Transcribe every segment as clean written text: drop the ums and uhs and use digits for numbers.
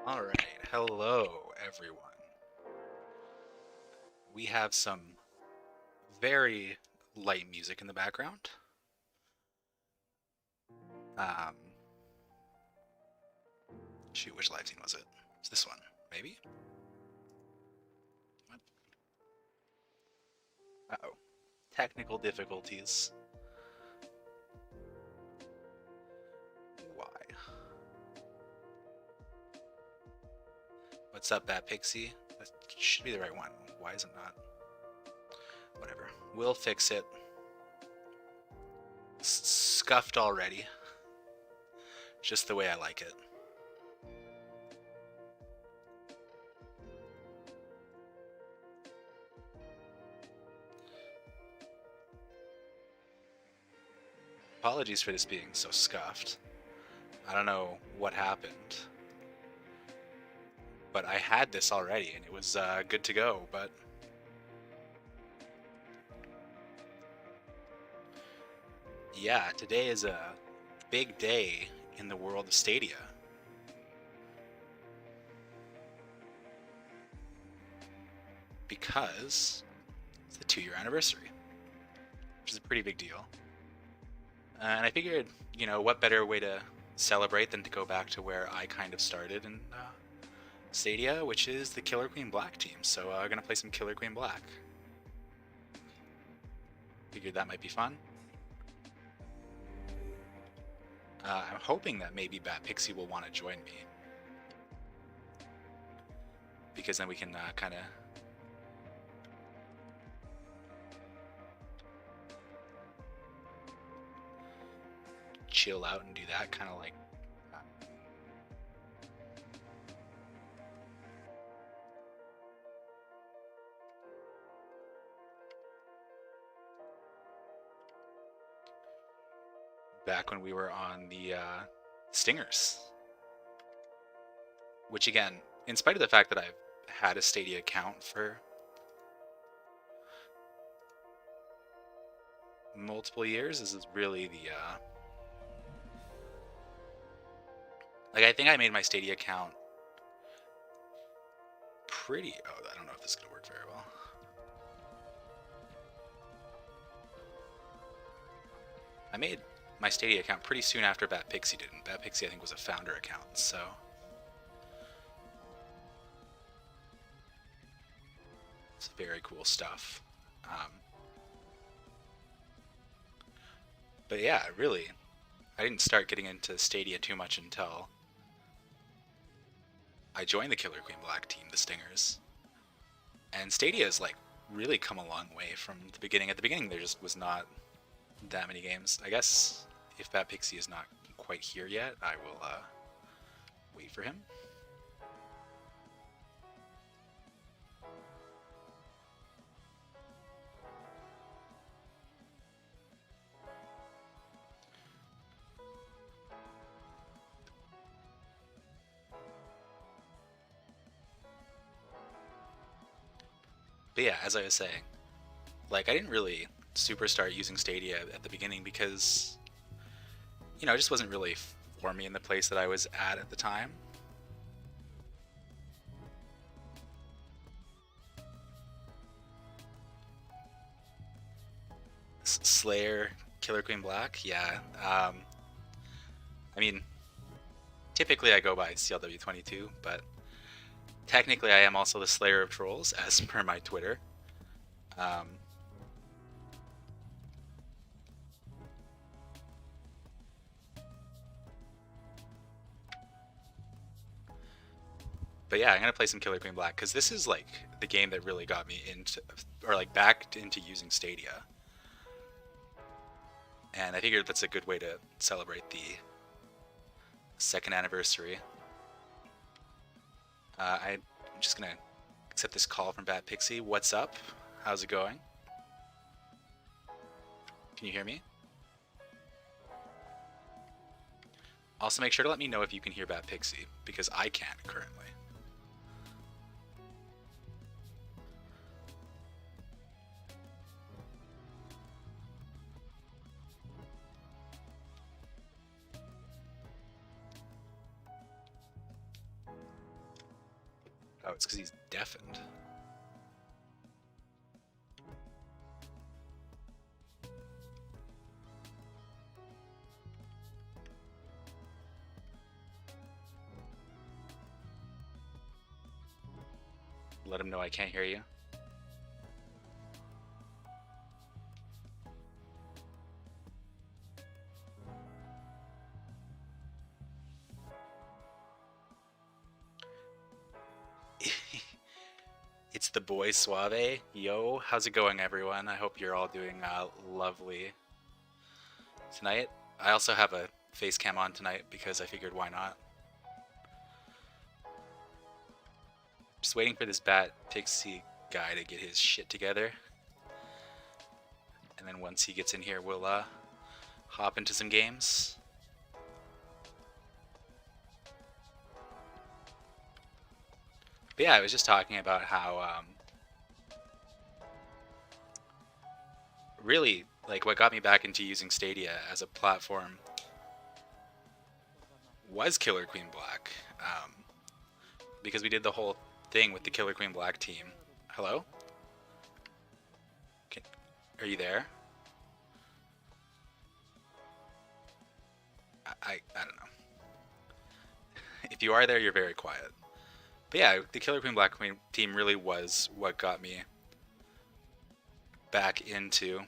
All right, hello everyone. We have some very light music in the background. Um, Shoot, which live scene was it? It's this one, maybe? What? Uh-oh. Technical difficulties. Why? What's up, Bat Pixie? That should be the right one. Why is it not? Whatever. We'll fix it. Scuffed already. Just the way I like it. Apologies for this being so scuffed. I don't know what happened, but I had this already and it was good to go, but yeah, today is a big day in the world of Stadia. Because it's the 2-year anniversary, which is a pretty big deal. And I figured, what better way to celebrate than to go back to where I kind of started in Stadia, which is the Killer Queen Black team. So I'm gonna play some Killer Queen Black. Figured that might be fun. I'm hoping that maybe Bat Pixie will want to join me, because then we can kind of chill out and do that, kind of like back when we were on the Stingers. Which again, in spite of the fact that I've had a Stadia account for multiple years, this is really the like, I think I made my Stadia account pretty... Oh, I don't know if this is gonna work very well. I made my Stadia account pretty soon after Batpixi did, and Batpixi I think was a founder account, so it's very cool stuff. But yeah, really, I didn't start getting into Stadia too much until I joined the Killer Queen Black team, the Stingers. And Stadia has like really come a long way from the beginning. At the beginning, there just was not that many games. I guess if Batpixi is not quite here yet, I will wait for him. But yeah, as I was saying, like, I didn't really super start using Stadia at the beginning because, it just wasn't really for me in the place that I was at the time. Slayer, Killer Queen Black, yeah. I mean, typically I go by CLW22, but technically I am also the Slayer of Trolls, as per my Twitter. But yeah, I'm gonna play some Killer Queen Black because this is like the game that really got me into, or like back into using Stadia. And I figured that's a good way to celebrate the 2nd anniversary. I'm just gonna accept this call from Bat Pixie. What's up? How's it going? Can you hear me? Also, make sure to let me know if you can hear Bat Pixie, because I can't currently. Oh, it's because he's deafened. Let him know I can't hear you. It's the boy Suave. Yo, how's it going, everyone? I hope you're all doing lovely tonight. I also have a face cam on tonight because I figured why not. Just waiting for this Bat Pixie guy to get his shit together. And then once he gets in here, we'll hop into some games. But yeah, I was just talking about how really, like, what got me back into using Stadia as a platform was Killer Queen Black. Because we did the whole thing with the Killer Queen Black team. Hello? Are you there? I don't know. If you are there, you're very quiet. But yeah, the Killer Queen Black Queen team really was what got me back into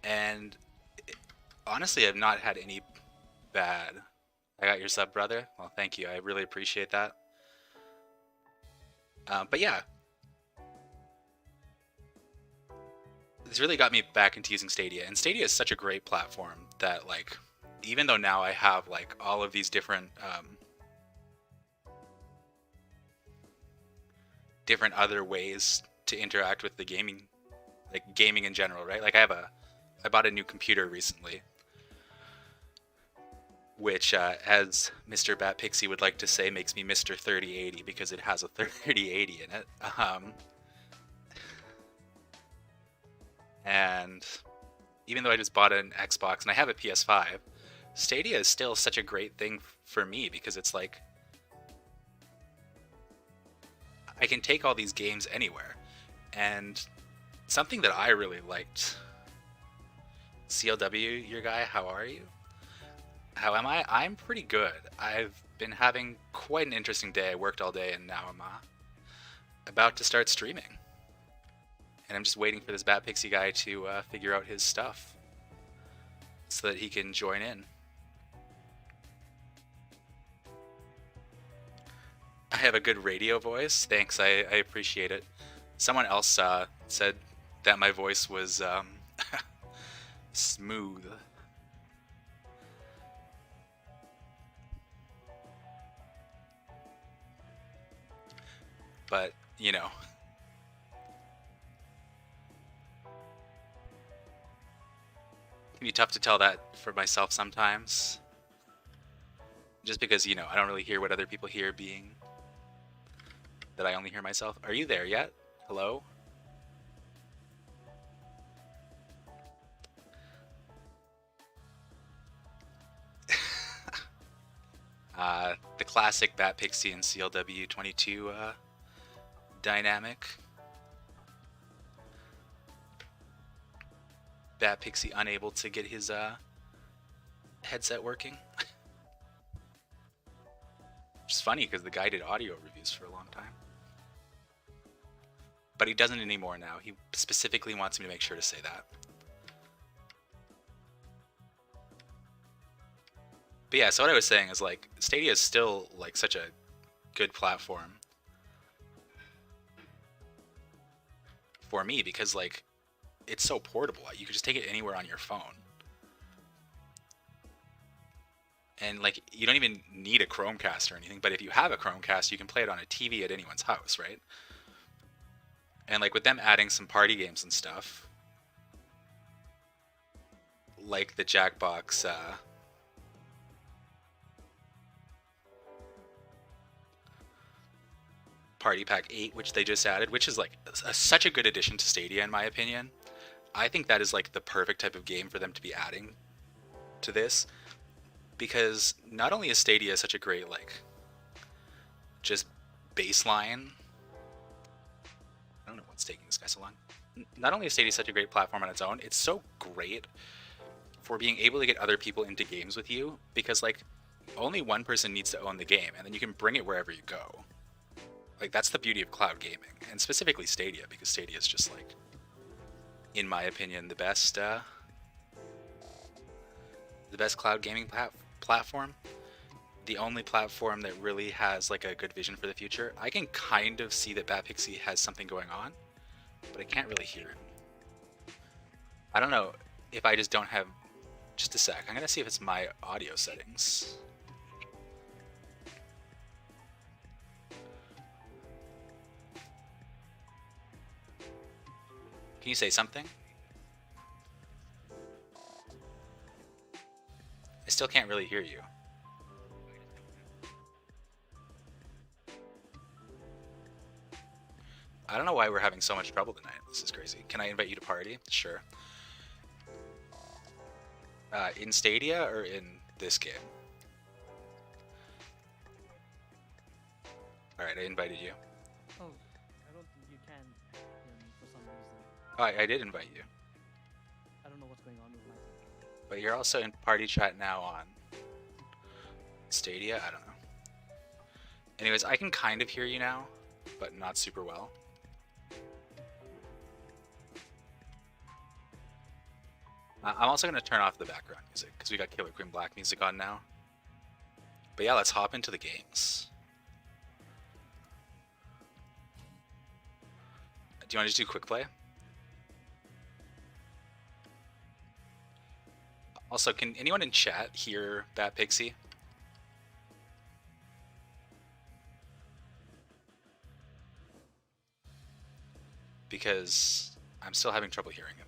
and honestly, I've not had any bad. I got your sub, brother. Well, thank you. I really appreciate that. But yeah, this really got me back into using Stadia, and Stadia is such a great platform that, like, even though now I have like all of these different different other ways to interact with the gaming, like gaming in general, right? Like I bought a new computer recently, which, as Mr. Bat Pixie would like to say, makes me Mr. 3080 because it has a 3080 in it. And even though I just bought an Xbox and I have a PS5, Stadia is still such a great thing for me because it's like I can take all these games anywhere. And something that I really liked, CLW, your guy, how are you? How am I? I'm pretty good. I've been having quite an interesting day. I worked all day and now I'm about to start streaming. And I'm just waiting for this Bat Pixie guy to figure out his stuff so that he can join in. I have a good radio voice. Thanks, I appreciate it. Someone else said that my voice was smooth. But, you know, it can be tough to tell that for myself sometimes. Just because, you know, I don't really hear what other people hear, being that I only hear myself. Are you there yet? Hello? The classic Bat Pixie and CLW 22 dynamic. Bat Pixie unable to get his headset working. Which is funny because the guy did audio reviews for a long time. But he doesn't anymore now. He specifically wants me to make sure to say that. But yeah, so what I was saying is, like, Stadia is still like such a good platform for me because, like, it's so portable. You can just take it anywhere on your phone. And, like, you don't even need a Chromecast or anything, but if you have a Chromecast, you can play it on a TV at anyone's house, right? And, like, with them adding some party games and stuff, like the Jackbox Party Pack 8, which they just added, which is like such a good addition to Stadia in my opinion. I think that is like the perfect type of game for them to be adding to this, because not only is Stadia such a great like just baseline. I don't know what's taking this guy so long. Not only is Stadia such a great platform on its own, it's so great for being able to get other people into games with you, because like only one person needs to own the game and then you can bring it wherever you go. Like that's the beauty of cloud gaming, and specifically Stadia, because Stadia is just like, in my opinion, the best cloud gaming platform. The only platform that really has like a good vision for the future. I can kind of see that Bat Pixie has something going on, but I can't really hear it. I don't know if I just don't have... Just a sec. I'm gonna see if it's my audio settings. Can you say something? I still can't really hear you. I don't know why we're having so much trouble tonight. This is crazy. Can I invite you to party? Sure. In Stadia or in this game? Alright, I invited you. Oh, I don't think you can for some reason. Oh, I did invite you. I don't know what's going on with my... But you're also in party chat now on Stadia? I don't know. Anyways, I can kind of hear you now, but not super well. I'm also going to turn off the background music, because we got Killer Queen Black music on now. But yeah, let's hop into the games. Do you want to just do quick play? Also, can anyone in chat hear Bat Pixie? Because I'm still having trouble hearing him.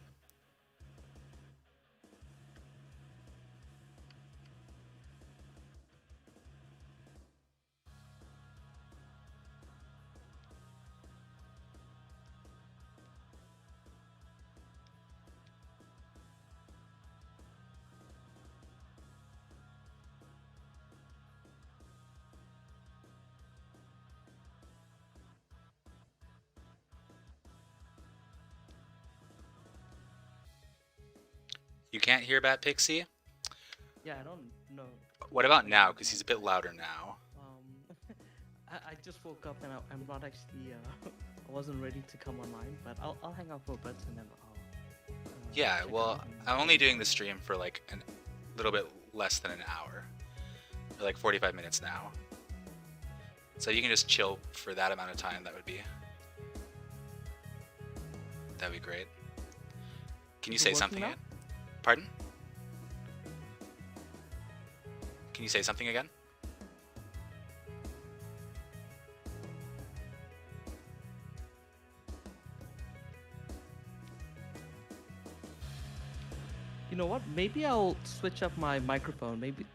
You can't hear Bat Pixie? Yeah, I don't know. What about now? Because he's a bit louder now. I just woke up and I'm not actually... I wasn't ready to come online, but I'll hang out for a bit and then I'll... Yeah, well, I'm only doing the stream for like a little bit less than an hour. Or like 45 minutes now. So you can just chill for that amount of time, that'd be great. Can you say something again? Pardon? Can you say something again? You know what? Maybe I'll switch up my microphone. Maybe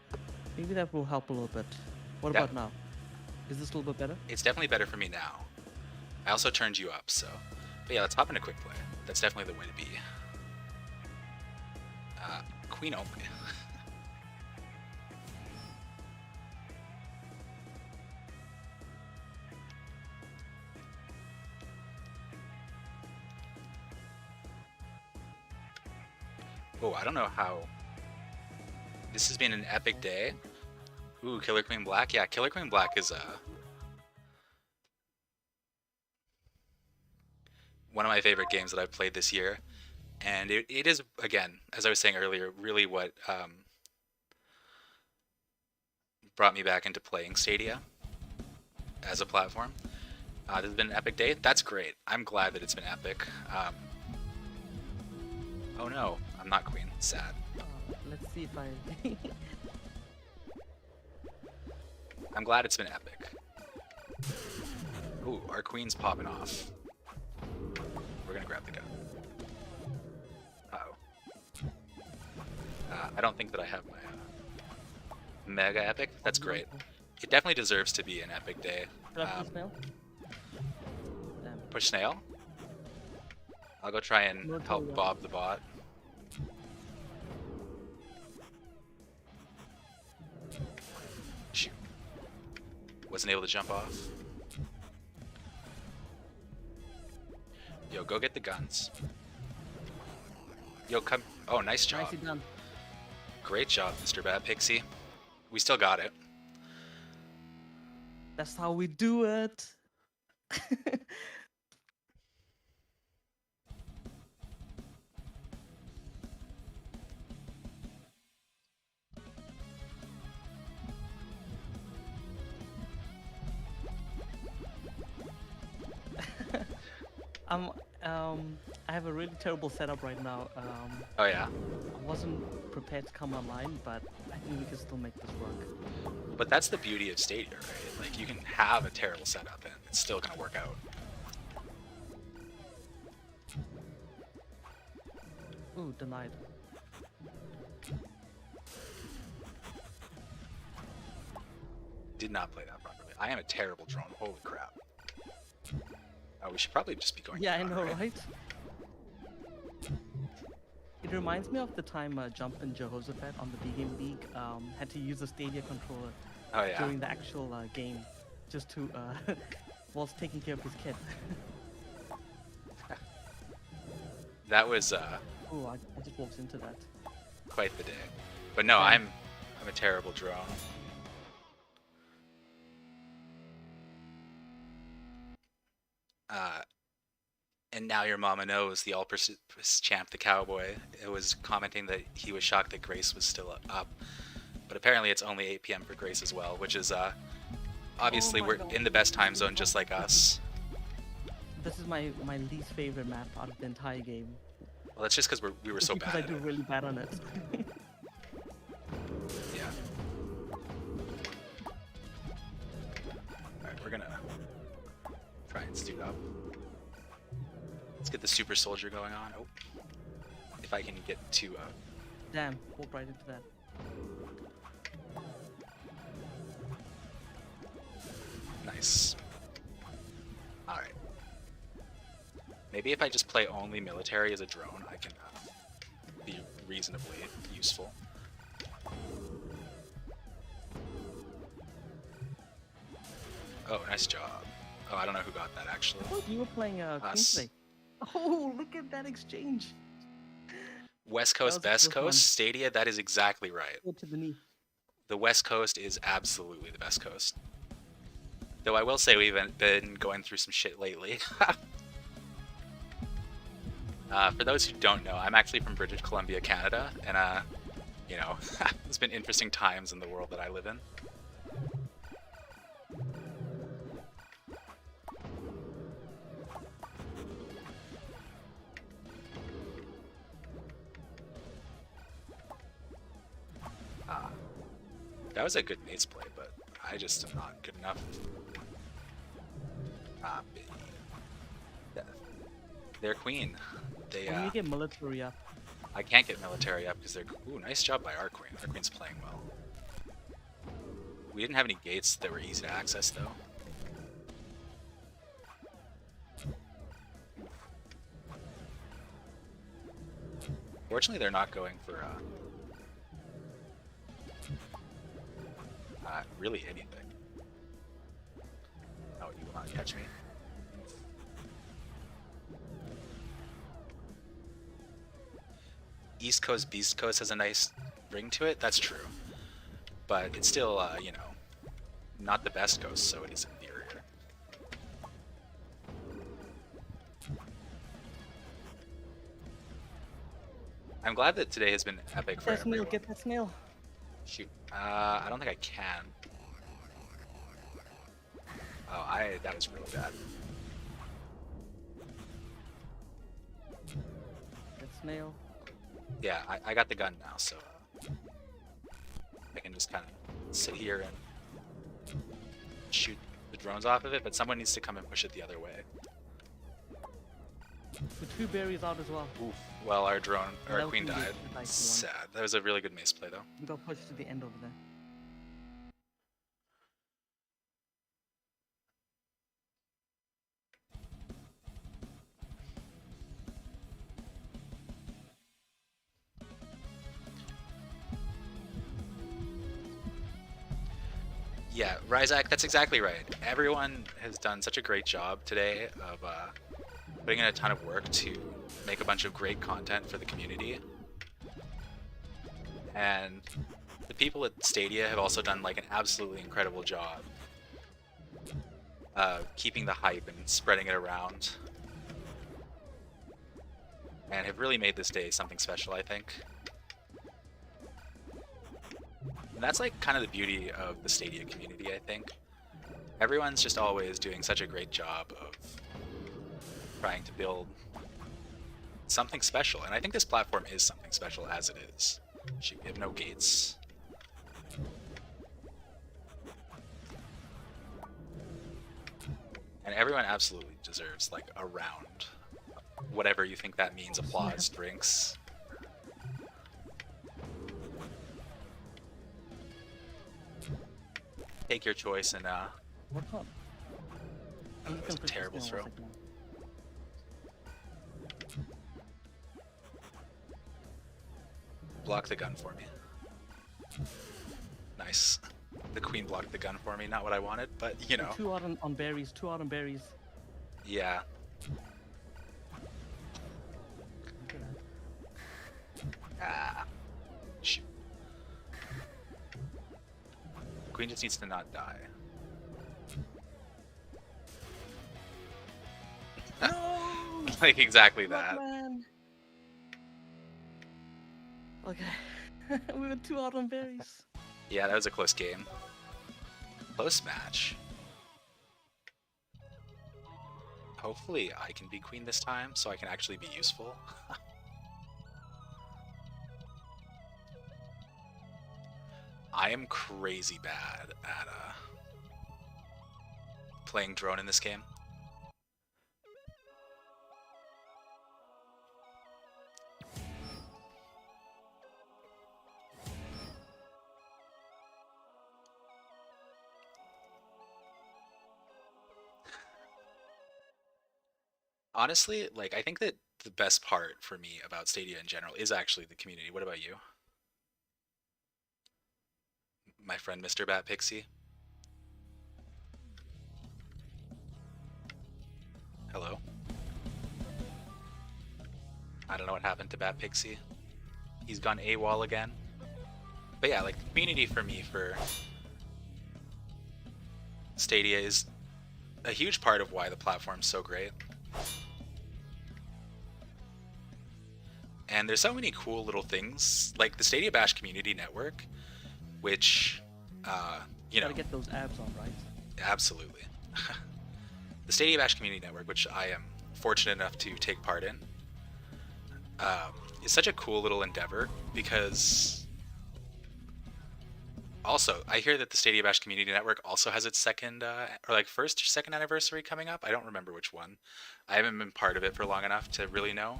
that will help a little bit. What about now? Is this a little bit better? It's definitely better for me now. I also turned you up, so... But yeah, let's hop into quick play. That's definitely the way to be. Queen only. Oh, I don't know how... This has been an epic day. Ooh, Killer Queen Black? Yeah, Killer Queen Black is one of my favorite games that I've played this year. And it is, again, as I was saying earlier, really what brought me back into playing Stadia as a platform. This has been an epic day. That's great. I'm glad that it's been epic. Oh no, I'm not Queen. Sad. Let's see if I... I'm glad it's been epic. Ooh, our Queen's popping off. We're gonna grab the gun. I don't think that I have my mega epic. That's great. It definitely deserves to be an epic day. Push snail. I'll go try and No help Toya. Bob the bot. Shoot. Wasn't able to jump off. Yo, go get the guns. Yo, come. Oh, nice job. Nicely done. Great job, Mr. Bat Pixie. We still got it. That's how we do it. I'm I have a really terrible setup right now. Oh yeah. I wasn't prepared to come online, but I think we can still make this work. But that's the beauty of Stadia, right? Like, you can have a terrible setup and it's still gonna work out. Ooh, denied. Did not play that properly. I am a terrible drone. Holy crap. Oh, we should probably just be going Yeah, I down, know, right? It reminds me of the time Jump and Jehoshaphat on the B-Game League had to use a Stadia controller Oh yeah. during the actual game just to whilst taking care of his kid. That was Oh, I just walked into that. quite the day. But no, Yeah. I'm a terrible drone. And now your mama knows the all-purpose champ, the cowboy. It was commenting that he was shocked that Grace was still up, but apparently it's only 8 p.m. for Grace as well, which is obviously Oh my we're God. in the best time zone just like us. This is my least favorite map out of the entire game. Well, that's just because we were Just so because bad I at do it. really bad on it. Yeah. Alright, we're gonna try and suit up. Let's get the super soldier going on. Oh. If I can get to Damn, walk right into that. nice. Alright. Maybe if I just play only military as a drone, I can be reasonably useful. Oh, nice job. Oh, I don't know who got that actually. Oh, you were playing Queen Us. today. Oh, look at that exchange. West That Coast, was a best close one. coast, Stadia, that is exactly right. Go to the knee. The West Coast is absolutely the best coast. Though I will say we've been going through some shit lately. For those who don't know, I'm actually from British Columbia, Canada, and you know, it's been interesting times in the world that I live in. That was a good mace play, but I just am not good enough. Their queen. They When you get military up, I can't get military up because they're. Ooh, nice job by our queen. Our queen's playing well. We didn't have any gates that were easy to access though. Fortunately, they're not going for really anything. Oh, you will not catch me. East Coast, Beast Coast has a nice ring to it. That's true, but it's still, you know, not the best coast, so it is inferior. I'm glad that today has been epic for that snail, everyone. get that snail. Shoot. I don't think I can. Oh, that was really bad. That snail. Yeah, I got the gun now, so I can just kind of sit here and shoot the drones off of it, but someone needs to come and push it the other way. With 2 berries out as well. Oof. Well, our drone, Yeah, our that was queen really died. good, nice one. Sad. That was a really good mace play, though. We got pushed to the end over there. Yeah, Ryzak, that's exactly right. Everyone has done such a great job today of putting in a ton of work to make a bunch of great content for the community. And the people at Stadia have also done like an absolutely incredible job keeping the hype and spreading it around. And have really made this day something special, I think. And that's like kind of the beauty of the Stadia community, I think. Everyone's just always doing such a great job of trying to build something special. And I think this platform is something special as it is. Shoot, we have no gates. And everyone absolutely deserves like a round. Whatever you think that means, applause, drinks. Take your choice and What fun. that was a terrible throw. Block the gun for me. Nice. The queen blocked the gun for me, not what I wanted, but you know. 2 out on berries, 2 out on berries. Yeah. Ah. Shoot. Queen just needs to not die. No! Like exactly that. Man. Okay. We were 2 out on berries. Yeah, that was a close game. Close match. Hopefully I can be queen this time so I can actually be useful. I am crazy bad at playing drone in this game. Honestly, like I think that the best part for me about Stadia in general is actually the community. What about you? My friend Mr. Bat Pixie. Hello. I don't know what happened to Bat Pixie. He's gone AWOL again. But yeah, like the community for me for Stadia is a huge part of why the platform's so great. And there's so many cool little things, like the Stadia Bash community network, which, you know... Gotta get those abs on, right? Absolutely. The Stadia Bash community network, which I am fortunate enough to take part in, is such a cool little endeavor because... Also, I hear that the Stadia Bash community network also has its second, or like first or second anniversary coming up. I don't remember which one. I haven't been part of it for long enough to really know.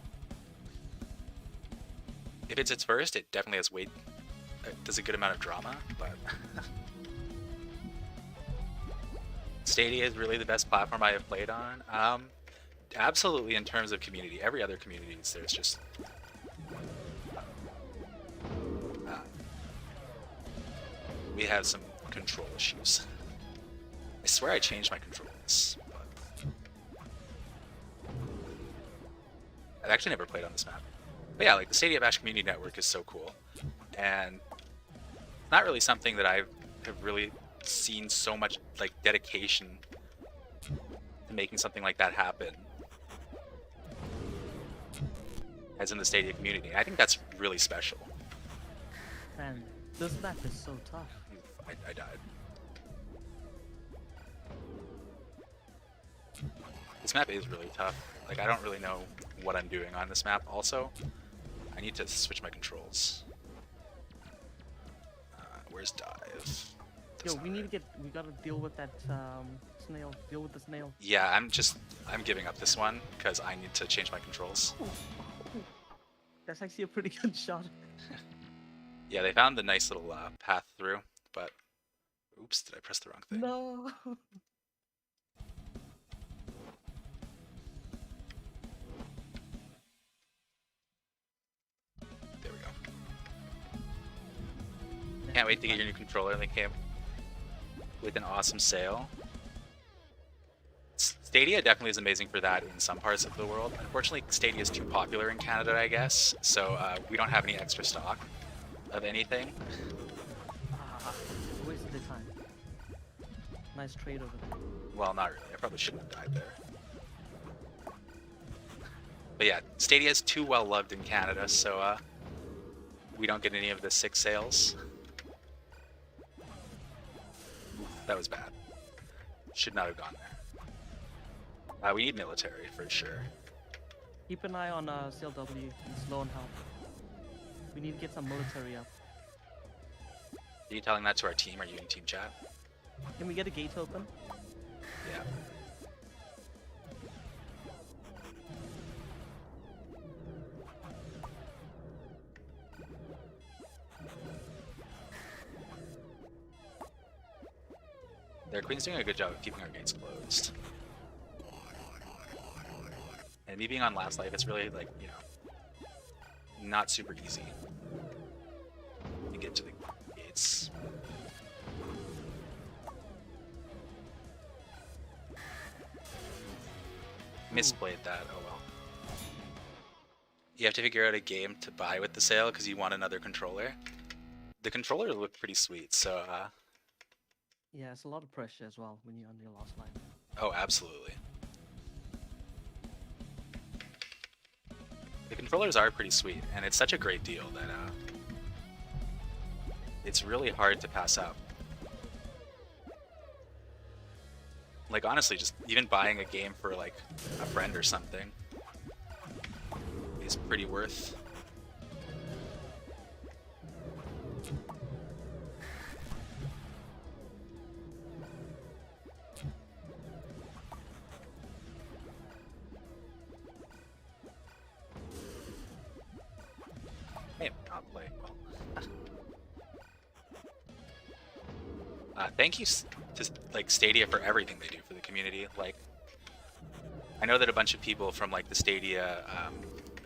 If it's its first, it definitely has weight. Does a good amount of drama, but Stadia is really the best platform I have played on. Absolutely, in terms of community, every other communities, there's just we have some control issues. I swear I changed my controls, but I've actually never played on this map. But yeah, like the Stadia Bash community network is so cool, and it's not really something that I have really seen so much like dedication to making something like that happen as in the Stadia community. I think that's really special. Man, this map is so tough. I died. This map is really tough. Like, I don't really know what I'm doing on this map. Also, I need to switch my controls. Where's dive? Yo, we need to get. We gotta deal with that snail. Deal with the snail. Yeah, I'm giving up this one because I need to change my controls. That's actually a pretty good shot. Yeah, they found the nice little path through, but oops, did I press the wrong thing? No. There we go. Can't wait to get your new controller in the camp. with an awesome sale. Stadia definitely is amazing for that in some parts of the world. Unfortunately, Stadia is too popular in Canada, I guess, so we don't have any extra stock of anything. Ah, wasted the time. Nice trade over there. Well, not really. I probably shouldn't have died there. But yeah, Stadia is too well loved in Canada, so we don't get any of the 6 sales. That was bad. Should not have gone there. We need military for sure. Keep an eye on CLW. He's low on health. We need to get some military up. Are you telling that to our team? Are you in team chat? Can we get a gate open? Yeah. Their queen's doing a good job of keeping our gates closed. And me being on last life, it's really like, you know, not super easy to get to the gates. Misplayed that, oh well. You have to figure out a game to buy with the sale because you want another controller. The controller looked pretty sweet, so Yeah, it's a lot of pressure as well when you're on your last line. oh, absolutely. The controllers are pretty sweet, and it's such a great deal that it's really hard to pass up. Like, honestly, just even buying a game for, like, a friend or something is pretty worth. I am not playing well. Thank you to like Stadia for everything they do for the community. Like, I know that a bunch of people from like the Stadia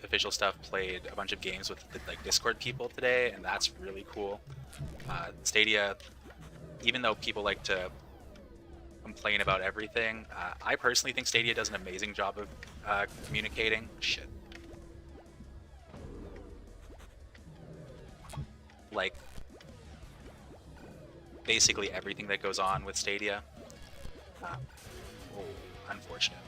official stuff played a bunch of games with the like Discord people today, and that's really cool. Stadia, even though people like to complain about everything, I personally think Stadia does an amazing job of communicating. Shit. Like, basically everything that goes on with Stadia. Oh, unfortunate.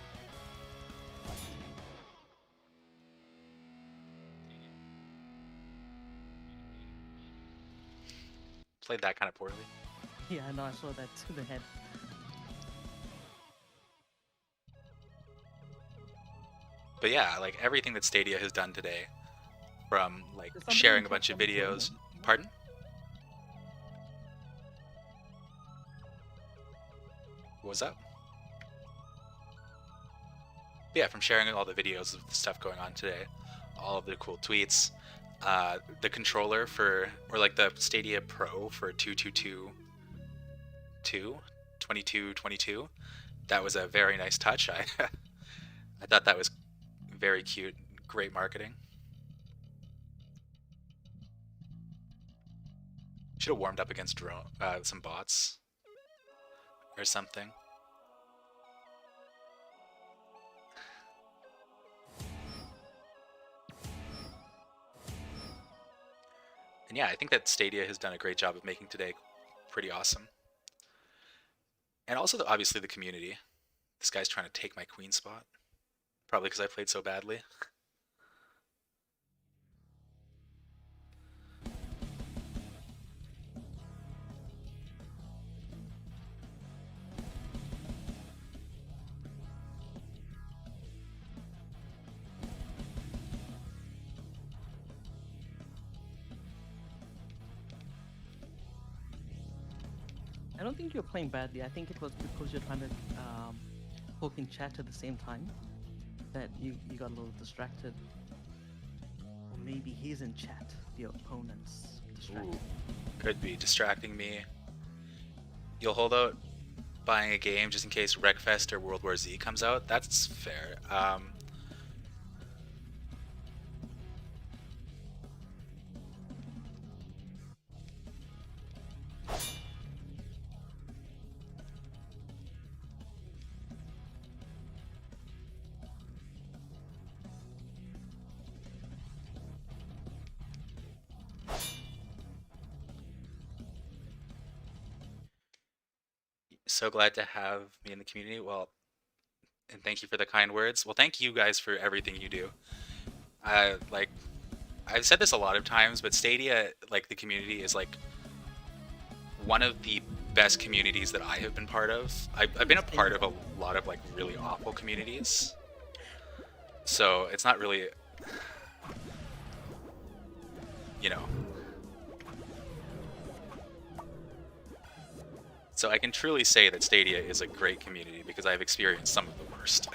Played that kind of poorly. Yeah, I know, I saw that to the head. But yeah, like everything that Stadia has done today, from like There's somebody sharing in a bunch of chat coming videos. from Pardon? What was that? But yeah, from sharing all the videos of the stuff going on today, all of the cool tweets, the controller for, or like the Stadia Pro for 2222, that was a very nice touch. I thought that was very cute, great marketing. Should have warmed up against drone, some bots or something. And yeah, I think that Stadia has done a great job of making today pretty awesome. And also, obviously, the community. This guy's trying to take my queen spot. Probably because I played so badly. I don't think you're playing badly. I think it was because you're trying to talk in chat at the same time that you got a little distracted. Or maybe he's in chat, the opponent's distracted. Ooh, could be distracting me. You'll hold out buying a game just in case Wreckfest or World War Z comes out. That's fair. So glad to have me in the community. Well, and thank you for the kind words. Well, thank you guys for everything you do. Like I've said this a lot of times, but Stadia, like the community, is like one of the best communities that I have been part of. I've been a part of a lot of like really awful communities, so it's not really, you know. So I can truly say that Stadia is a great community because I've experienced some of the worst.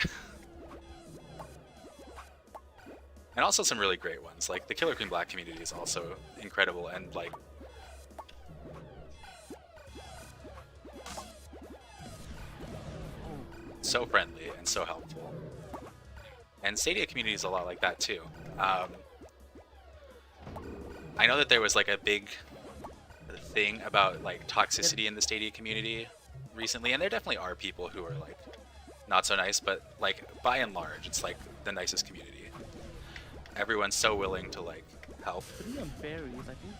And also some really great ones. Like the Killer Queen Black community is also incredible and like so friendly and so helpful. And Stadia community is a lot like that too. I know that there was like a big thing about like toxicity in the Stadia community recently, and there definitely are people who are like not so nice, but like by and large, it's like the nicest community. Everyone's so willing to like help. Berries, I think.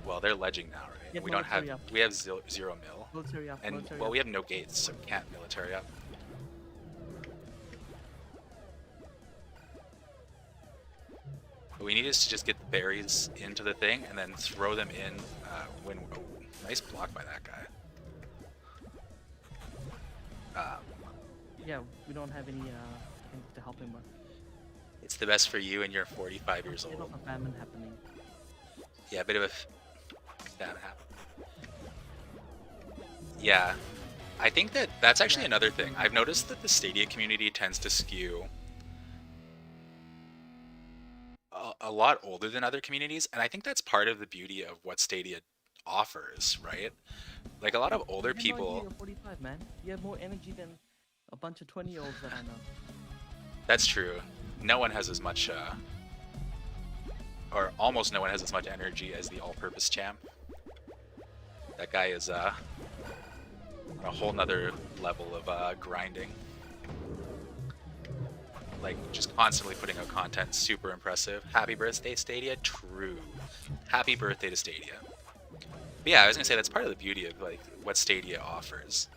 Well, they're ledging now, right? Yeah, We don't have. up. We have 0 mil. Military up, And military well, up. we have no gates, so we can't military up. What we need is to just get the berries into the thing and then throw them in when. Oh, nice block by that guy. Yeah, we don't have any things to help him with. It's the best for you, and you're 45 years Bit old. of a famine happening. Yeah, a bit of a famine happened. Yeah, I think that that's actually another thing. I've noticed that the Stadia community tends to skew a lot older than other communities, and I think that's part of the beauty of what Stadia offers, right? Like a lot of older people. You're 45, man. You have more energy than a bunch of 20-year-olds that I know. That's true. No one has as much, or almost no one has as much energy as the all-purpose champ. That guy is on a whole nother level of grinding. Like, just constantly putting out content, super impressive. Happy birthday, Stadia? True. Happy birthday to Stadia. But yeah, I was gonna say that's part of the beauty of like what Stadia offers,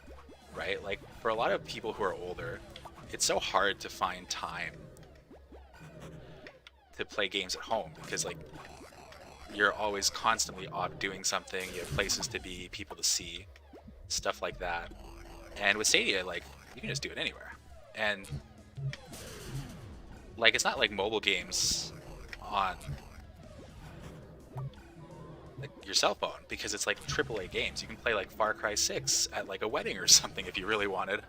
right? Like, for a lot of people who are older, it's so hard to find time to play games at home because like you're always constantly off doing something, you have places to be, people to see, stuff like that. And with Stadia, like, you can just do it anywhere. And like, it's not like mobile games on like your cell phone, because it's like AAA games. You can play like Far Cry 6 at like a wedding or something if you really wanted.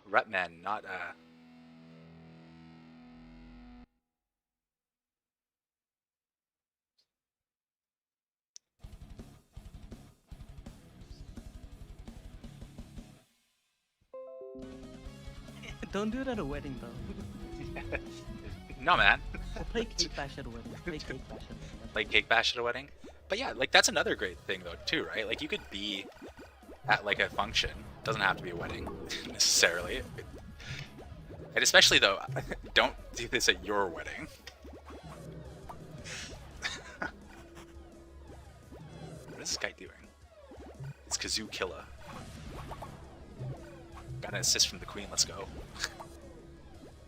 Rutman, not Don't do it at a wedding, though. no, man. Or play Cake Bash at a wedding. Play Cake Bash at a wedding. Like Cake Bash at a wedding. But yeah, like that's another great thing though too, right? Like you could be at like a function. Doesn't have to be a wedding necessarily. And especially though, don't do this at your wedding. What is this guy doing? It's Kazoo Killa. Got an assist from the queen, let's go.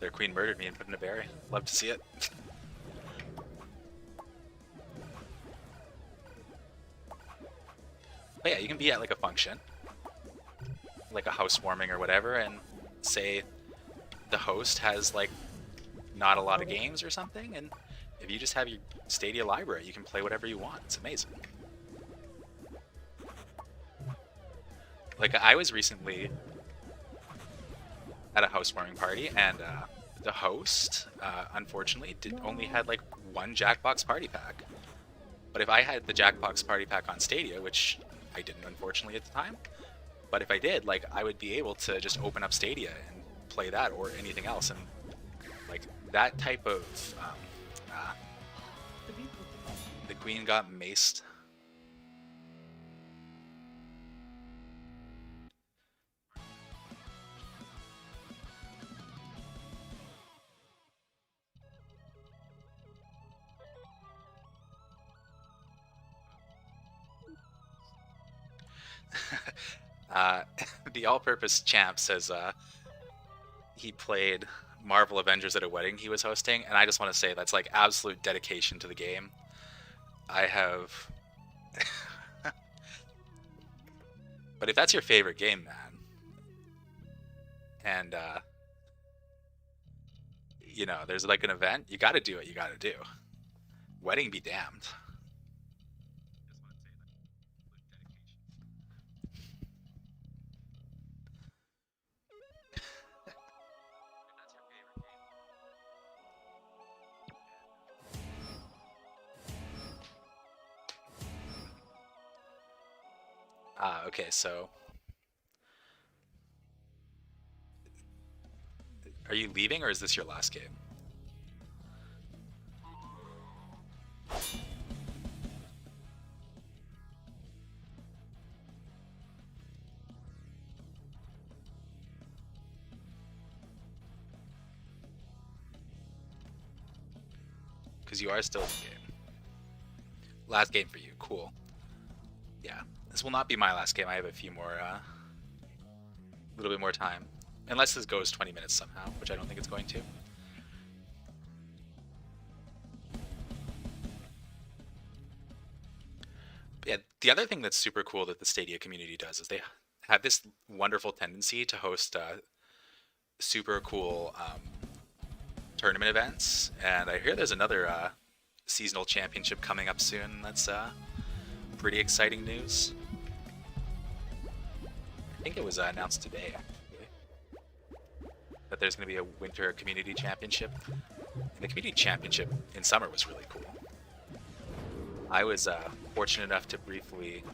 Their queen murdered me and put in a berry. Love to see it. But yeah, you can be at like a function, like a housewarming or whatever, and say the host has like not a lot of games or something, and if you just have your Stadia library, you can play whatever you want. It's amazing. Like I was recently at a housewarming party, and the host, unfortunately, only had like one Jackbox party pack. But if I had the Jackbox party pack on Stadia, which I didn't unfortunately at the time, but if I did, like I would be able to just open up Stadia and play that or anything else, and like that type of the queen got maced. uh, the all-purpose champ says he played Marvel Avengers at a wedding he was hosting, and I just want to say that's like absolute dedication to the game. I have, but if that's your favorite game, man, and you know, there's like an event, you got to do what you got to do. Wedding be damned. Okay, so are you leaving or is this your last game? Because you are still in the game. Last game for you, cool. Yeah, this will not be my last game. I have a few more, a little bit more time. Unless this goes 20 minutes somehow, which I don't think it's going to. But yeah, the other thing that's super cool that the Stadia community does is they have this wonderful tendency to host super cool tournament events. And I hear there's another seasonal championship coming up soon. That's pretty exciting news. I think it was announced today, actually, that there's going to be a winter community championship. And the community championship in summer was really cool. I was fortunate enough to briefly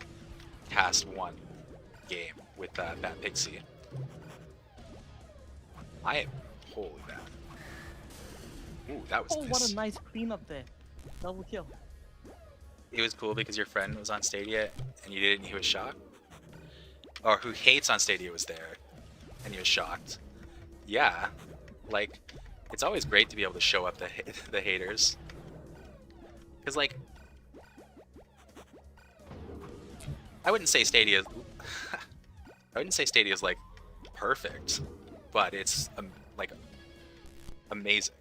cast one game with Bat Pixie. I am holy bad. Ooh, that was Oh, nice. what a nice cleanup there. Double kill. It was cool because your friend was on Stadia and you did it and he was shocked. Or who hates on Stadia was there and he was shocked. Yeah, like, it's always great to be able to show up the haters. Because, like, I wouldn't say Stadia I wouldn't say Stadia is like perfect, but it's like amazing.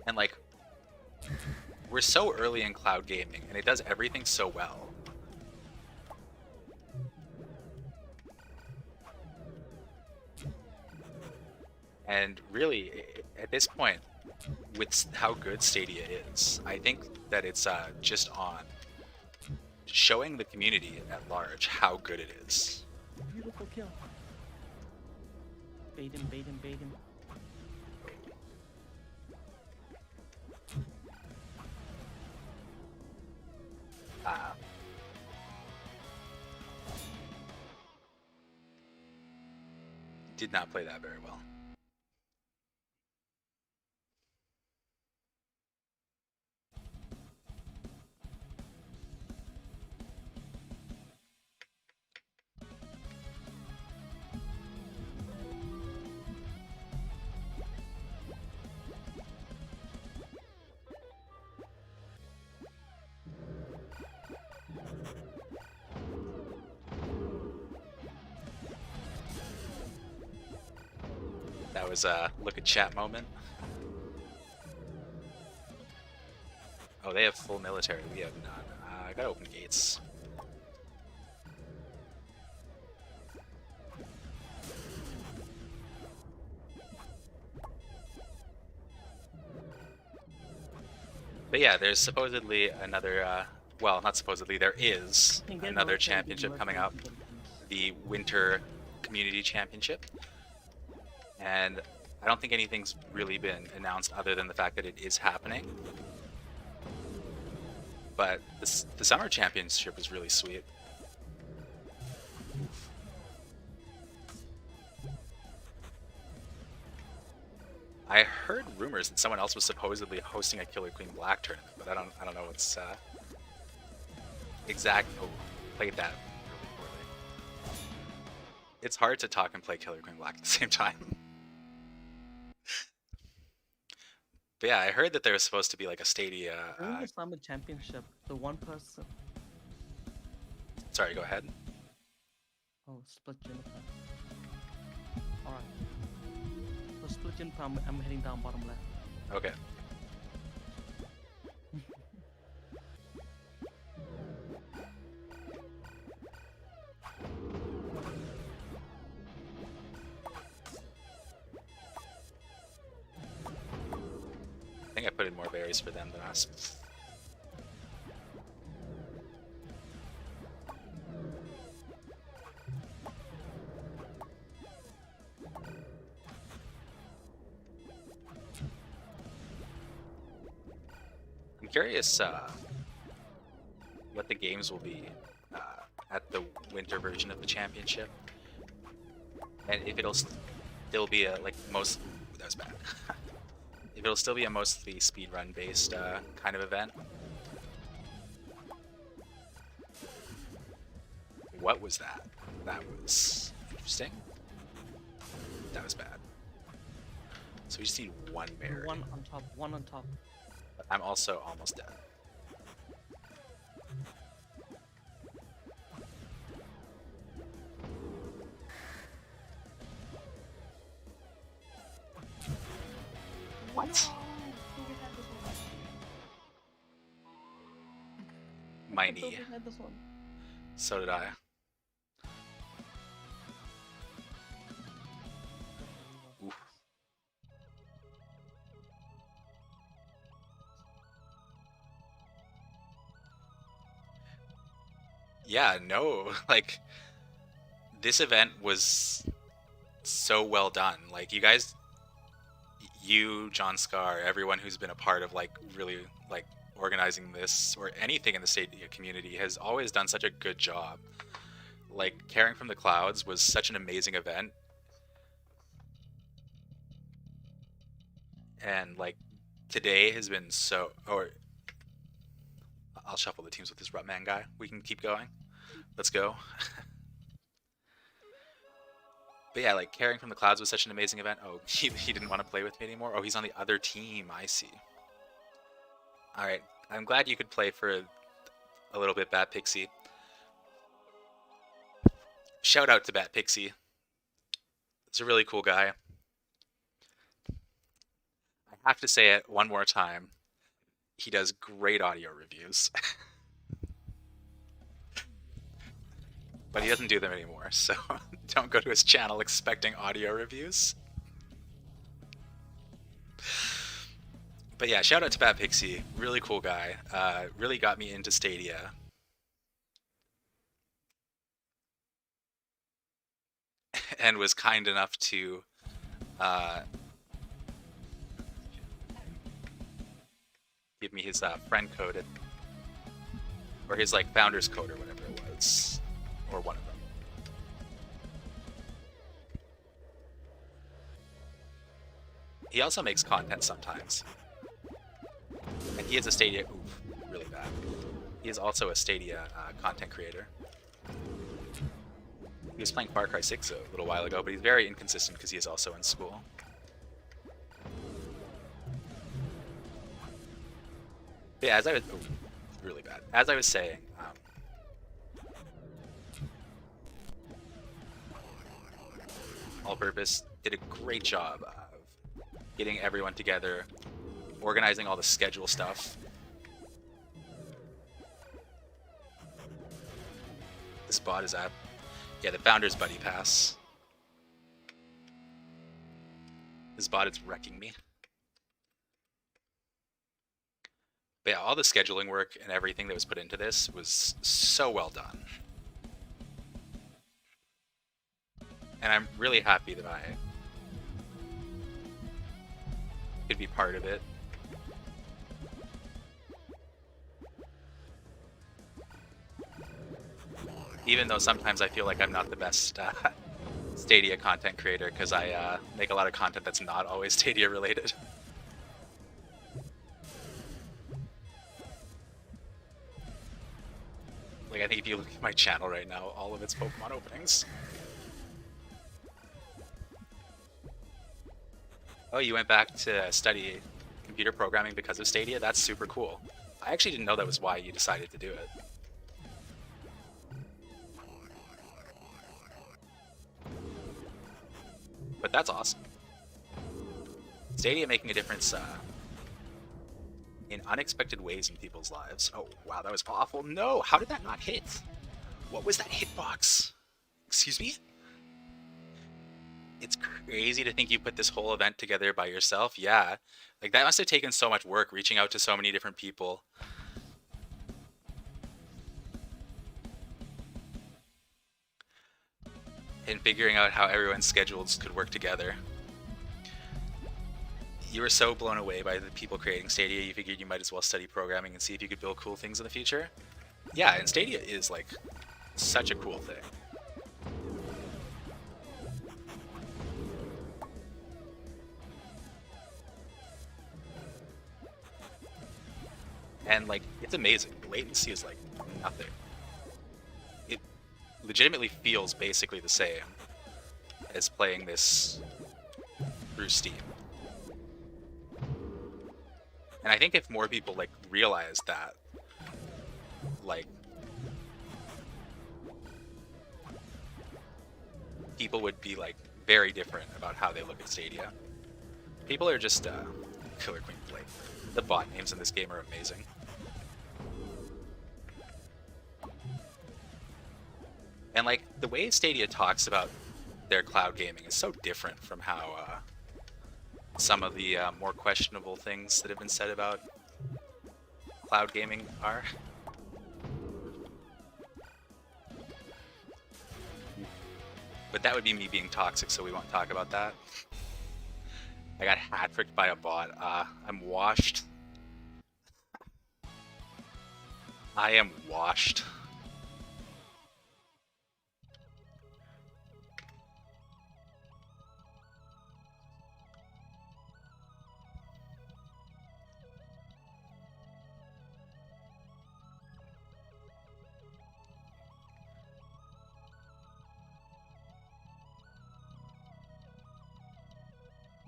And like, we're so early in cloud gaming, and it does everything so well. And really, at this point, with how good Stadia is, I think that it's just on showing the community at large how good it is. Beautiful kill. Bait him, bait him, bait him. Did not play that very well. That was a look at chat moment. Oh, they have full military. We have none. I gotta open gates. But yeah, there's supposedly another, well, not supposedly, there is another championship coming up. The Winter Community Championship. And I don't think anything's really been announced other than the fact that it is happening. But the Summer Championship is really sweet. I heard rumors that someone else was supposedly hosting a Killer Queen Black tournament, but I don't know what's exact. Oh, played that really poorly. It's hard to talk and play Killer Queen Black at the same time. But yeah, I heard that there was supposed to be like a Stadia. During the summer championship, the one person Sorry, go ahead. Oh, split Juniper. Alright. So split Juniper, I'm heading down bottom left. Okay. I think I put in more berries for them than us. I'm curious what the games will be at the winter version of the championship, and if it'll still be a that was bad. If it'll still be a mostly speedrun based kind of event. What was that? That was interesting. That was bad. So we just need one berry. One on top, one on top. But I'm also almost dead. What? My knee. So did I. Oof. Yeah, no, like, this event was so well done. Like, you guys, you, John Scar, everyone who's been a part of, like, really, like, organizing this or anything in the Stadia community has always done such a good job. Like, Caring from the Clouds was such an amazing event. And, like, today has been so... Or, I'll shuffle the teams with this Rutman guy. We can keep going. Let's go. But yeah, like, Caring from the Clouds was such an amazing event. Oh, he didn't want to play with me anymore? Oh, he's on the other team. I see. Alright, I'm glad you could play for a little bit, Bat Pixie. Shout out to Bat Pixie. He's a really cool guy. I have to say it one more time. He does great audio reviews. But he doesn't do them anymore, so don't go to his channel expecting audio reviews. But yeah, shout out to Bat Pixie. Really cool guy. Really got me into Stadia. And was kind enough to give me his friend code, or his like founder's code or whatever it was, or one of them. He also makes content sometimes, and he is a Stadia. Oof, really bad. He is also a Stadia content creator. He was playing Far Cry 6 a little while ago, but he's very inconsistent because he is also in school. But yeah, as I was... Oh, really bad. As I was saying... All Purpose did a great job of getting everyone together, organizing all the schedule stuff. This bot is at... Yeah, the Founder's Buddy Pass. This bot is wrecking me. But yeah, all the scheduling work and everything that was put into this was so well done. And I'm really happy that I could be part of it. Even though sometimes I feel like I'm not the best Stadia content creator, because I make a lot of content that's not always Stadia related. Like, I think if you look at my channel right now, all of it's Pokemon openings. Oh, you went back to study computer programming because of Stadia? That's super cool. I actually didn't know that was why you decided to do it. But that's awesome. Stadia making a difference in unexpected ways in people's lives. Oh, wow, that was awful. No, how did that not hit? What was that hitbox? Excuse me? It's crazy to think you put this whole event together by yourself. Yeah. Like, that must have taken so much work, reaching out to so many different people. And figuring out how everyone's schedules could work together. You were so blown away by the people creating Stadia, you figured you might as well study programming and see if you could build cool things in the future? Yeah, and Stadia is, like, such a cool thing. And, like, it's amazing. The latency is, like, nothing. It legitimately feels basically the same as playing this through Steam. And I think if more people, like, realized that, like, people would be, like, very different about how they look at Stadia. People are just, Killer Queen Blade. The bot names in this game are amazing. And, like, the way Stadia talks about their cloud gaming is so different from how, some of the more questionable things that have been said about cloud gaming are. But that would be me being toxic, so we won't talk about that. I got hat-tricked by a bot. I'm washed. I am washed.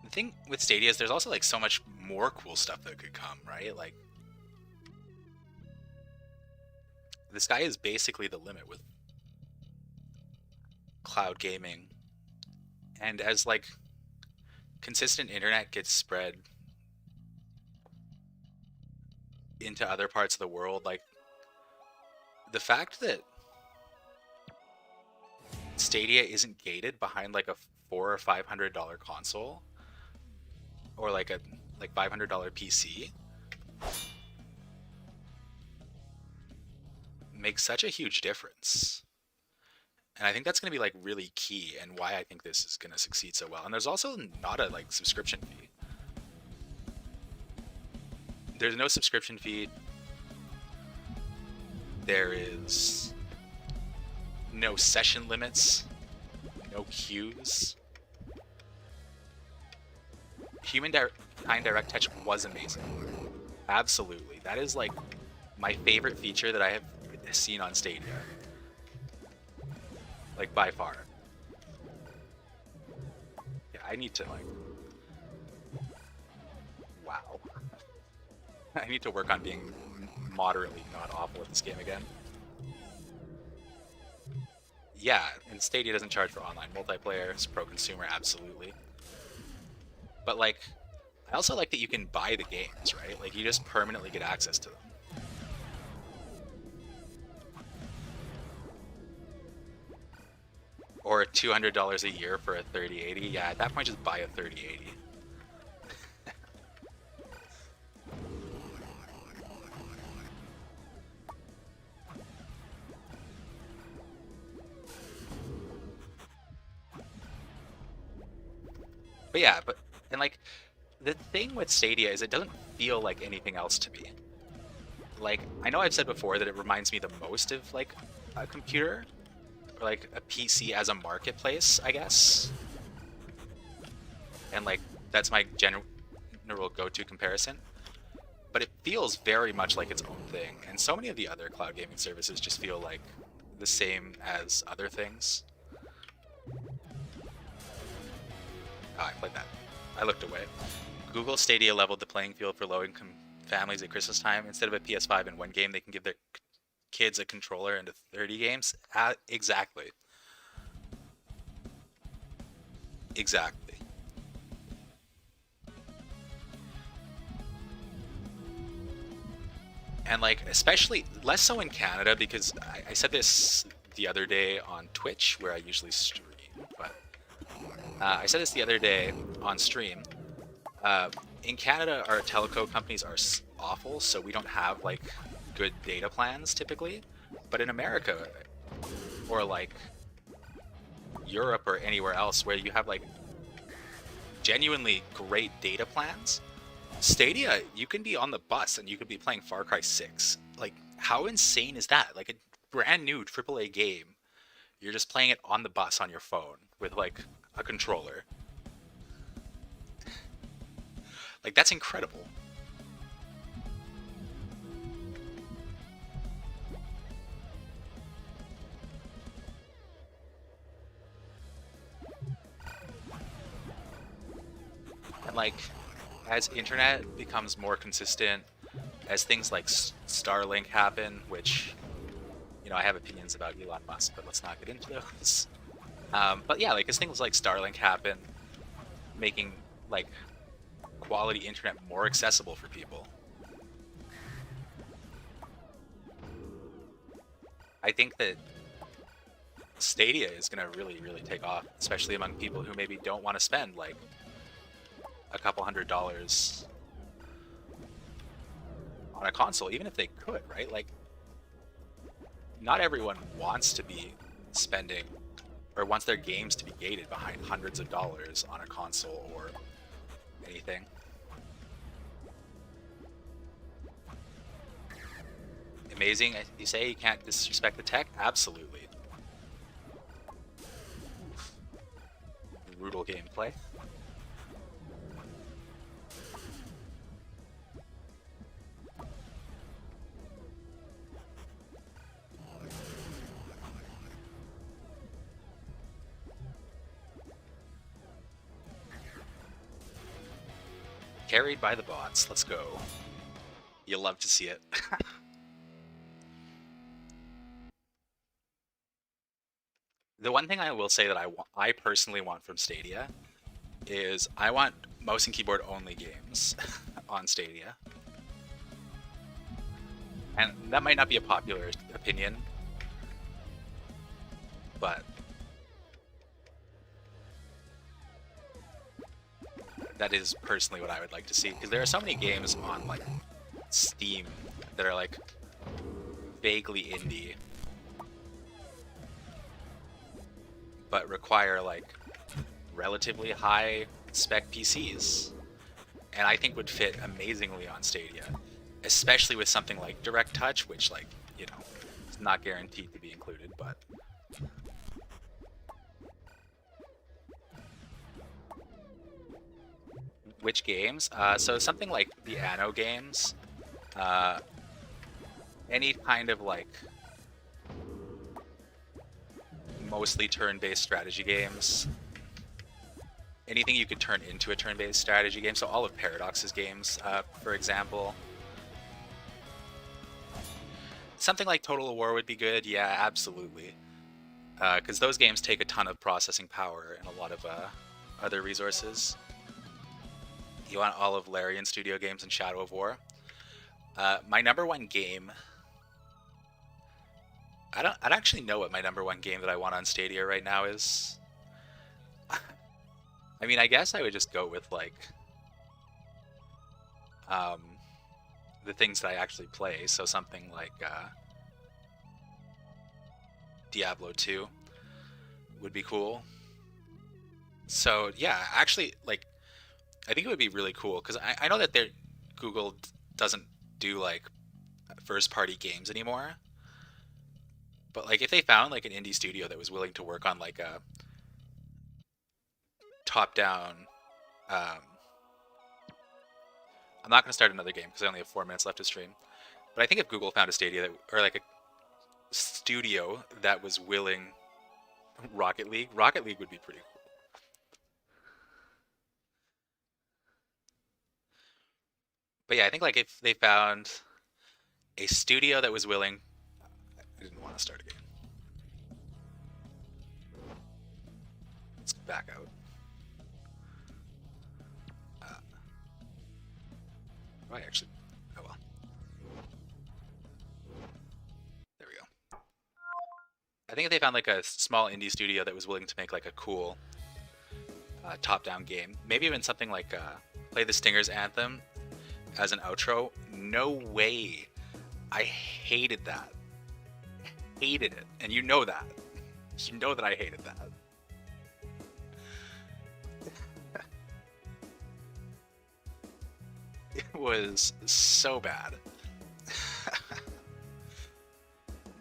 The thing with Stadia is there's also, like, so much more cool stuff that could come, right? Like, the sky is basically the limit with cloud gaming. And as, like, consistent internet gets spread into other parts of the world, like, the fact that Stadia isn't gated behind, like, a $400 or $500 console, or like a $500 PC, makes such a huge difference. And I think that's going to be, like, really key, and why I think this is going to succeed so well. And there's also not a, like, subscription fee. There's no subscription fee. There is no session limits, no queues. Humankind Direct Touch was amazing. Absolutely. That is, like, my favorite feature that I have seen on Stadia. Like, by far. Yeah, I need to, like... Wow. I need to work on being moderately not awful at this game again. Yeah, and Stadia doesn't charge for online multiplayer. It's pro-consumer, absolutely. But, like, I also like that you can buy the games, right? Like, you just permanently get access to them. Or $200 a year for a 3080. Yeah, at that point, just buy a 3080. But yeah, and, like, the thing with Stadia is it doesn't feel like anything else to me. Like, I know I've said before that it reminds me the most of, like, a computer, or, like, a PC as a marketplace, I guess. And, like, that's my general go-to comparison. But it feels very much like its own thing. And so many of the other cloud gaming services just feel like the same as other things. Oh, I played that. I looked away. Google Stadia leveled the playing field for low-income families at Christmas time. Instead of a PS5 in one game, they can give their kids a controller into 30 games. Exactly. Exactly. And like, especially less so in Canada, because I said this the other day on Twitch, where I usually stream, but I said this the other day on stream. In Canada, our telco companies are awful, so we don't have like good data plans typically. But in America, or like Europe or anywhere else where you have like genuinely great data plans, Stadia, you can be on the bus and you could be playing Far Cry 6. Like, how insane is that? Like a brand new AAA game, you're just playing it on the bus on your phone with like a controller. Like, that's incredible. And like, as internet becomes more consistent, as things like Starlink happen, which, you know, I have opinions about Elon Musk, but let's not get into those. But yeah, like as things like Starlink happen, making like quality internet more accessible for people, I think that Stadia is going to really, really take off, especially among people who maybe don't want to spend like a couple $100s on a console, even if they could, right? Like, not everyone wants to be spending or wants their games to be gated behind hundreds of dollars on a console or anything. Amazing, you say you can't disrespect the tech? Absolutely. Brutal gameplay. Carried by the bots. Let's go. You'll love to see it. The one thing I will say that I personally want from Stadia is I want mouse and keyboard only games on Stadia. And that might not be a popular opinion, but that is personally what I would like to see, because there are so many games on like Steam that are like vaguely indie but require like relatively high spec PCs, and I think would fit amazingly on Stadia, especially with something like Direct Touch, which, like, you know, is not guaranteed to be included, but which games? So something like the Anno games, uh, any kind of like mostly turn-based strategy games, anything you could turn into a turn-based strategy game. So all of Paradox's games, for example. Something like Total War would be good. Yeah, absolutely. Because those games take a ton of processing power and a lot of other resources. You want all of Larian Studio games and Shadow of War. My number one game... I don't actually know what my number one game that I want on Stadia right now is. I mean, I guess I would just go with, like, the things that I actually play. So something like Diablo 2 would be cool. So yeah, actually, like, I think it would be really cool, because I know that Google doesn't do like first-party games anymore. But like, if they found like an indie studio that was willing to work on like a top-down, um, I'm not going to start another game because I only have 4 minutes left to stream. But I think if Google found a Stadia that, or like a studio that was willing, Rocket League would be pretty cool. But yeah, I think like if they found a studio that was willing, I didn't want to start again. Let's back out. I actually, oh well. think if they found like a small indie studio that was willing to make like a cool top-down game, maybe even something like play the Stingers anthem as an outro. No way. I hated that. Hated it, and you know that. You know that I hated that. It was so bad.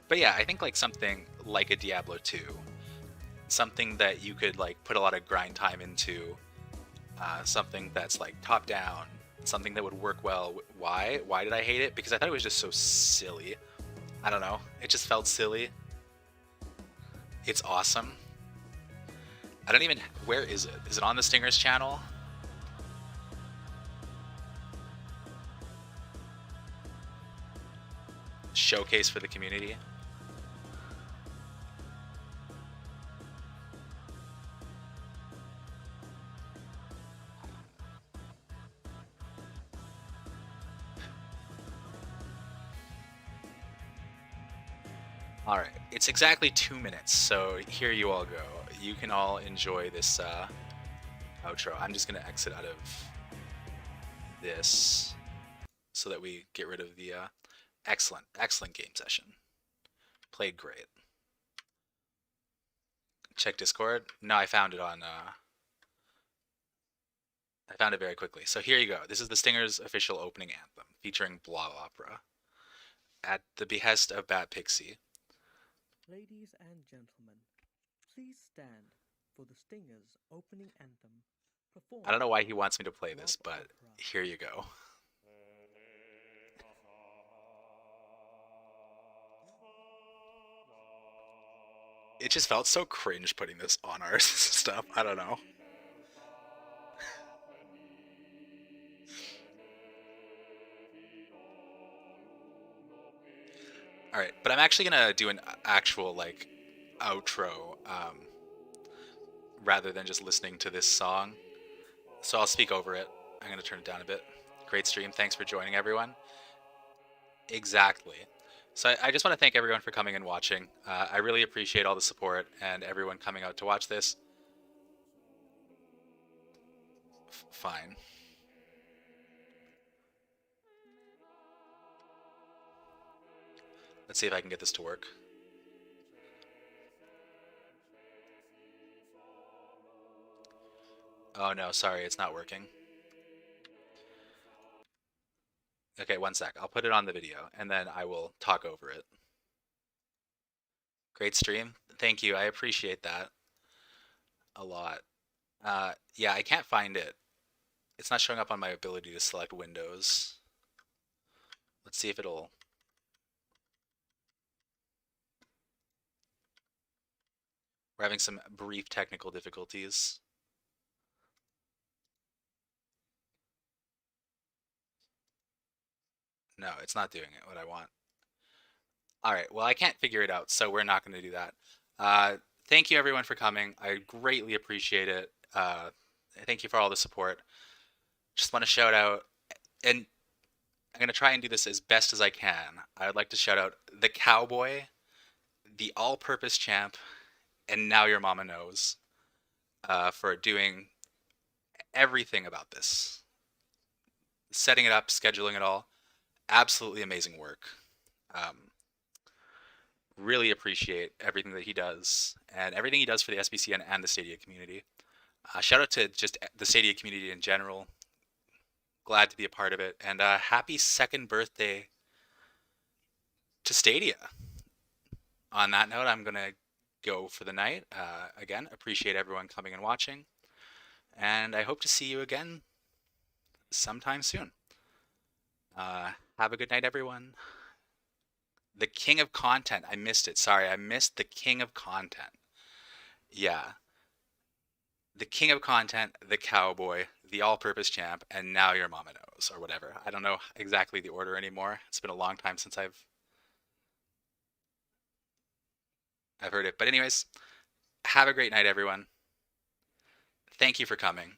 But yeah, I think like something like a Diablo 2, something that you could like put a lot of grind time into, something that's like top down, something that would work well. Why? Why did I hate it? Because I thought it was just so silly. I don't know. It just felt silly. It's awesome. I don't even... Where is it? Is it on the Stingers channel? Showcase for the community. All right, it's exactly 2 minutes, so here you all go. You can all enjoy this outro. I'm just gonna exit out of this so that we get rid of the excellent game session. Played great. Check Discord. No, I found it on. I found it very quickly. So here you go. This is the Stingers' official opening anthem, featuring Blob Opera, at the behest of Bat Pixie. Ladies and gentlemen, please stand for the Stingers' opening anthem. I don't know why he wants me to play this, but here you go. It just felt so cringe putting this on our stuff. I don't know. All right, but I'm actually gonna do an actual like outro rather than just listening to this song. So I'll speak over it. I'm gonna turn it down a bit. Great stream. Thanks for joining, everyone. Exactly. So I just want to thank everyone for coming and watching. I really appreciate all the support and everyone coming out to watch this. Fine. Let's see if I can get this to work. Oh no, sorry, it's not working. Okay, one sec. I'll put it on the video and then I will talk over it. Great stream. Thank you. I appreciate that a lot. Yeah, I can't find it. It's not showing up on my ability to select windows. Let's see if it'll... We're having some brief technical difficulties. No, it's not doing it what I want. All right, well, I can't figure it out, so we're not going to do that. Thank you, everyone, for coming. I greatly appreciate it. Thank you for all the support. Just want to shout out, and I'm going to try and do this as best as I can. I would like to shout out the Cowboy, the All-Purpose Champ, and Now Your Mama Knows for doing everything about this. Setting it up, scheduling it all. Absolutely amazing work. Really appreciate everything that he does and everything he does for the SBCN and the Stadia community. Shout out to just the Stadia community in general. Glad to be a part of it. And happy 2nd birthday to Stadia. On that note, I'm going to go for the night. Again, appreciate everyone coming and watching. And I hope to see you again sometime soon. Have a good night, everyone. The King of Content. I missed it. Sorry, I missed the King of Content. Yeah. The King of Content, the Cowboy, the All-Purpose Champ, and Now Your Mama Knows, or whatever. I don't know exactly the order anymore. It's been a long time since I've heard it. But anyways, have a great night, everyone. Thank you for coming.